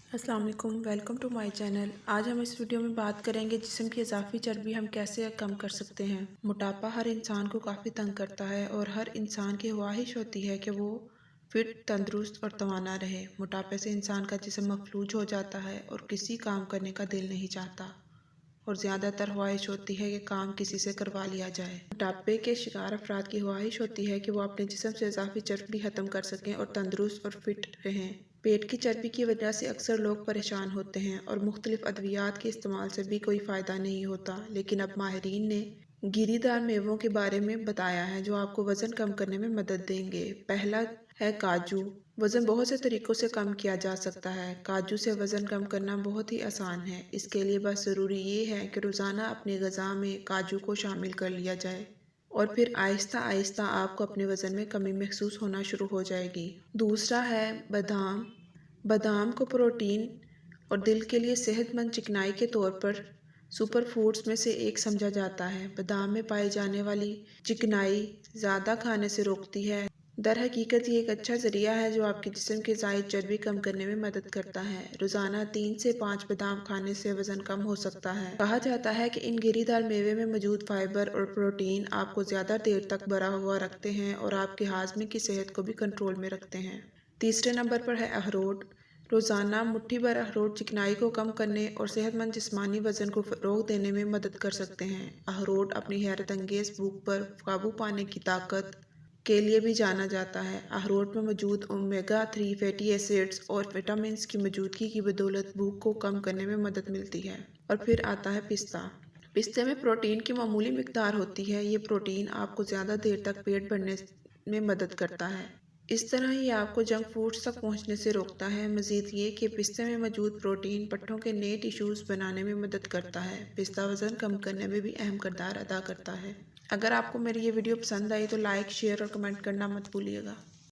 السلام علیکم، welcome to my channel. آج ہم اس ویڈیو میں بات کریں گے جسم کی اضافی چربی ہم کیسے کم کر سکتے ہیں۔ موٹاپا ہر انسان کو کافی تنگ کرتا ہے اور ہر انسان کی خواہش ہوتی ہے کہ وہ فٹ، تندرست اور توانا رہے۔ موٹاپے سے انسان کا جسم مفلوج ہو جاتا ہے اور کسی کام کرنے کا دل نہیں چاہتا اور زیادہ تر خواہش ہوتی ہے کہ کام کسی سے کروا لیا جائے۔ موٹاپے کے شکار افراد کی خواہش ہوتی ہے کہ وہ اپنے جسم سے اضافی چربی ختم کر سکیں اور تندرست اور فٹ رہیں۔ پیٹ کی چربی کی وجہ سے اکثر لوگ پریشان ہوتے ہیں اور مختلف ادویات کے استعمال سے بھی کوئی فائدہ نہیں ہوتا، لیکن اب ماہرین نے گری دار میووں کے بارے میں بتایا ہے جو آپ کو وزن کم کرنے میں مدد دیں گے۔ پہلا ہے کاجو۔ وزن بہت سے طریقوں سے کم کیا جا سکتا ہے۔ کاجو سے وزن کم کرنا بہت ہی آسان ہے۔ اس کے لیے بس ضروری یہ ہے کہ روزانہ اپنی غذا میں کاجو کو شامل کر لیا جائے اور پھر آہستہ آہستہ آپ کو اپنے وزن میں کمی محسوس ہونا شروع ہو جائے گی۔ دوسرا ہے بادام۔ بادام کو پروٹین اور دل کے لیے صحت مند چکنائی کے طور پر سپر فوڈز میں سے ایک سمجھا جاتا ہے۔ بادام میں پائی جانے والی چکنائی زیادہ کھانے سے روکتی ہے۔ در حقیقت یہ ایک اچھا ذریعہ ہے جو آپ کے جسم کی زائد چربی کم کرنے میں مدد کرتا ہے۔ روزانہ 3 سے 5 بادام کھانے سے وزن کم ہو سکتا ہے۔ کہا جاتا ہے کہ ان گری دار میوے میں موجود فائبر اور پروٹین آپ کو زیادہ دیر تک بھرا ہوا رکھتے ہیں اور آپ کے ہاضمے کی صحت کو بھی کنٹرول میں رکھتے ہیں۔ تیسرے نمبر پر ہے اخروٹ۔ روزانہ مٹھی بھر اخروٹ چکنائی کو کم کرنے اور صحت مند جسمانی وزن کو فروغ دینے میں مدد کر سکتے ہیں۔ اخروٹ اپنی حیرت انگیز بھوک پر قابو پانے کی طاقت کے لیے بھی جانا جاتا ہے۔ اخروٹ میں موجود اومیگا 3 فیٹی ایسڈز اور وٹامنز کی موجودگی کی بدولت بھوک کو کم کرنے میں مدد ملتی ہے۔ اور پھر آتا ہے پستہ۔ پستے میں پروٹین کی معمولی مقدار ہوتی ہے۔ یہ پروٹین آپ کو زیادہ دیر تک پیٹ بھرنے میں مدد کرتا ہے۔ اس طرح یہ آپ کو جنک فوڈز تک پہنچنے سے روکتا ہے۔ مزید یہ کہ پستے میں موجود پروٹین پٹھوں کے نئے ٹشوز بنانے میں مدد کرتا ہے۔ پستہ وزن کم کرنے میں بھی اہم کردار ادا کرتا ہے۔ اگر آپ کو میری یہ ویڈیو پسند آئی تو لائک، شیئر اور کمنٹ کرنا مت بھولیے گا۔